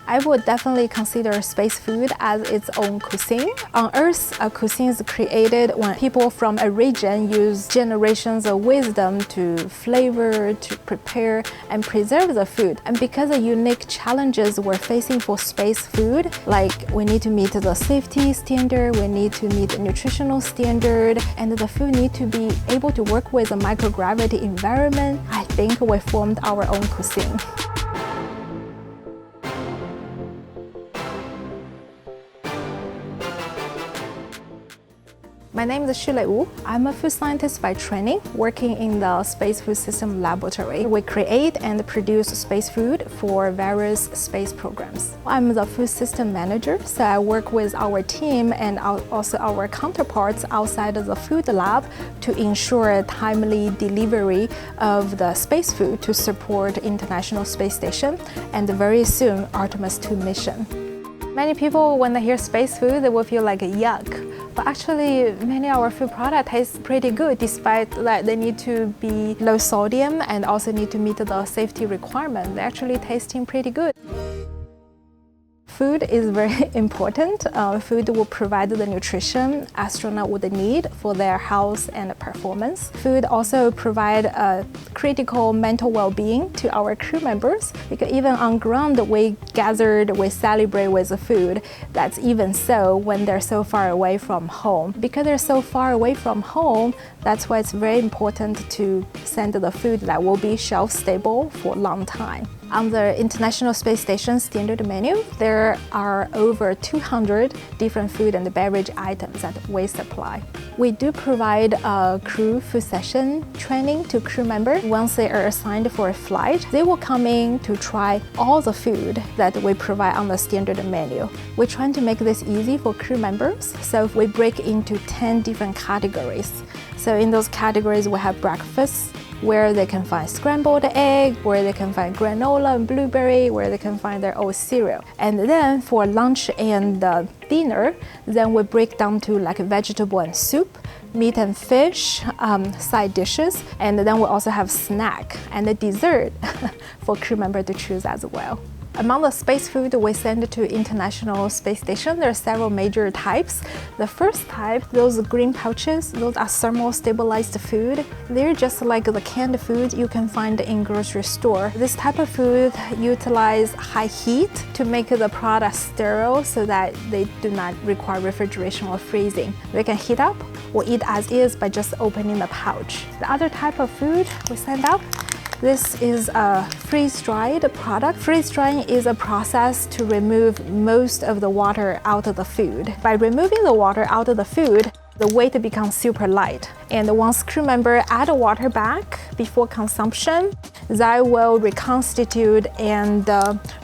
I would definitely consider space food as its own cuisine. On Earth, a cuisine is created when people from a region use generations of wisdom to flavor, to prepare, and preserve the food. And because of unique challenges we're facing for space food, like we need to meet the safety standard, we need to meet the nutritional standard, and the food need to be able to work with a microgravity environment, I think we formed our own cuisine. My name is Shilei Wu. I'm a food scientist by training, working in the Space Food System Laboratory. We create and produce space food for various space programs. I'm the food system manager, so I work with our team and also our counterparts outside of the food lab to ensure timely delivery of the space food to support International Space Station and very soon Artemis 2 mission. Many people, when they hear space food, they will feel like yuck. But actually, many of our food products taste pretty good, despite that they need to be low sodium and also need to meet the safety requirement. They're actually tasting pretty good. Food is very important. Food will provide the nutrition astronauts would need for their health and performance. Food also provide a critical mental well-being to our crew members, because even on ground we gathered, we celebrate with the food. That's even so when they're so far away from home. Because they're so far away from home, that's why it's very important to send the food that will be shelf stable for a long time. On the International Space Station standard menu, there are over 200 different food and beverage items that we supply. We do provide a crew food session training to crew members. Once they are assigned for a flight, they will come in to try all the food that we provide on the standard menu. We're trying to make this easy for crew members, so we break into 10 different categories. So in those categories, we have breakfast, where they can find scrambled egg, where they can find granola and blueberry, where they can find their old cereal. And then for lunch and dinner, then we break down to like vegetable and soup, meat and fish, side dishes, and then we also have snack and a dessert for crew members to choose as well. Among the space food we send to International Space Station, there are several major types. The first type, those green pouches, those are thermal stabilized food. They're just like the canned food you can find in grocery store. This type of food utilize high heat to make the product sterile so that they do not require refrigeration or freezing. They can heat up or eat as is by just opening the pouch. The other type of food we send out, this is a freeze-dried product. Freeze-drying is a process to remove most of the water out of the food. By removing the water out of the food, the weight becomes super light. And once crew members add water back before consumption, that will reconstitute and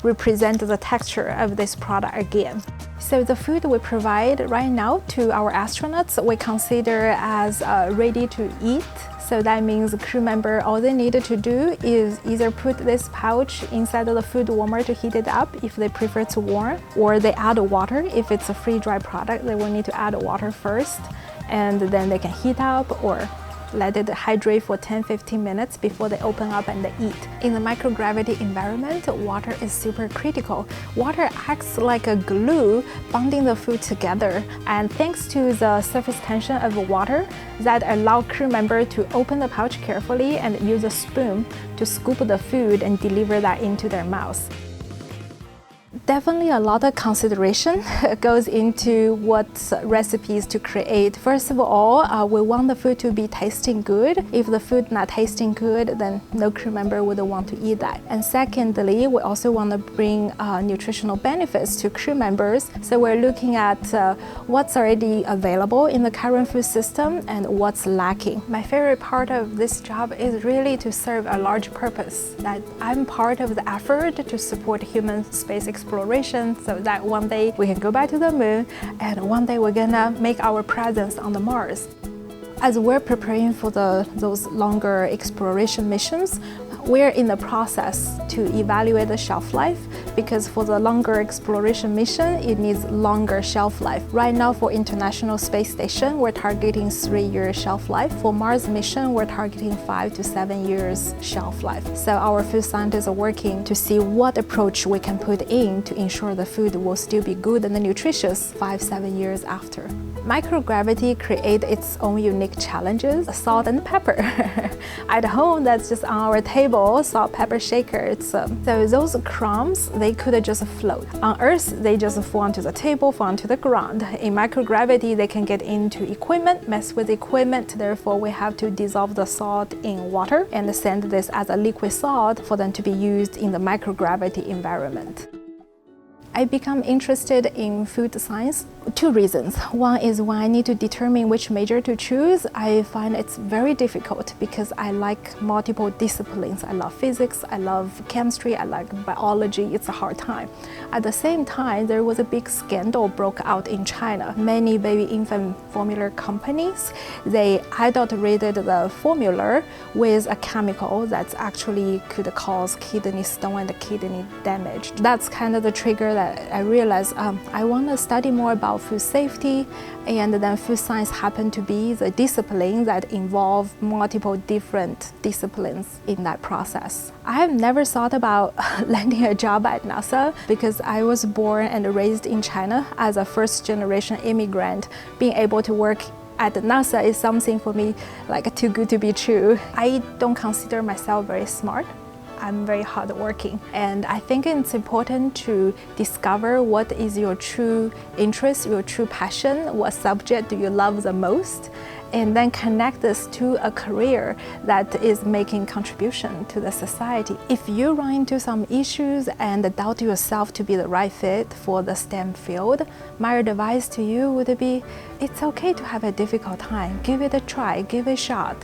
represent the texture of this product again. So the food we provide right now to our astronauts, we consider as ready to eat. So that means the crew member, all they need to do is either put this pouch inside of the food warmer to heat it up if they prefer to warm, or they add water. If it's a free-dry product, they will need to add water first, and then they can heat up or let it hydrate for 10-15 minutes before they open up and they eat. In the microgravity environment, water is super critical. Water acts like a glue bonding the food together, and thanks to the surface tension of water, that allow crew member to open the pouch carefully and use a spoon to scoop the food and deliver that into their mouths. Definitely a lot of consideration goes into what recipes to create. First of all, we want the food to be tasting good. If the food not tasting good, then no crew member would want to eat that. And secondly, we also want to bring nutritional benefits to crew members. So we're looking at what's already available in the current food system and what's lacking. My favorite part of this job is really to serve a large purpose, that I'm part of the effort to support human space exploration, so that one day we can go back to the moon and one day we're gonna make our presence on the Mars. As we're preparing for those longer exploration missions, we're in the process to evaluate the shelf life because for the longer exploration mission, it needs longer shelf life. Right now for International Space Station, we're targeting 3-year shelf life. For Mars mission, we're targeting 5 to 7 years shelf life. So our food scientists are working to see what approach we can put in to ensure the food will still be good and nutritious 5-7 years after. Microgravity creates its own unique challenges, salt and pepper. At home, that's just on our table, salt, pepper shaker. So those crumbs, they could just float. On Earth, they just fall onto the table, fall onto the ground. In microgravity, they can get into equipment, mess with equipment. Therefore, we have to dissolve the salt in water and send this as a liquid salt for them to be used in the microgravity environment. I become interested in food science. 2 reasons. One is when I need to determine which major to choose, I find it's very difficult because I like multiple disciplines. I love physics, I love chemistry, I like biology. It's a hard time. At the same time, there was a big scandal broke out in China. Many baby infant formula companies, they adulterated the formula with a chemical that actually could cause kidney stone and kidney damage. That's kind of the trigger that I realized I want to study more about food safety, and then food science happened to be the discipline that involve multiple different disciplines in that process. I have never thought about landing a job at NASA because I was born and raised in China as a first-generation immigrant. Being able to work at NASA is something for me like too good to be true. I don't consider myself very smart. I'm very hardworking, and I think it's important to discover what is your true interest, your true passion, what subject do you love the most, and then connect this to a career that is making contribution to the society. If you run into some issues and doubt yourself to be the right fit for the STEM field, my advice to you would be, it's okay to have a difficult time. Give it a try, give it a shot.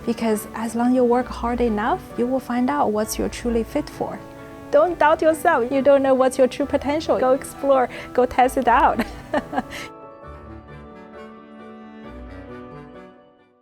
Because as long as you work hard enough, you will find out what you're truly fit for. Don't doubt yourself. You don't know what's your true potential. Go explore, go test it out.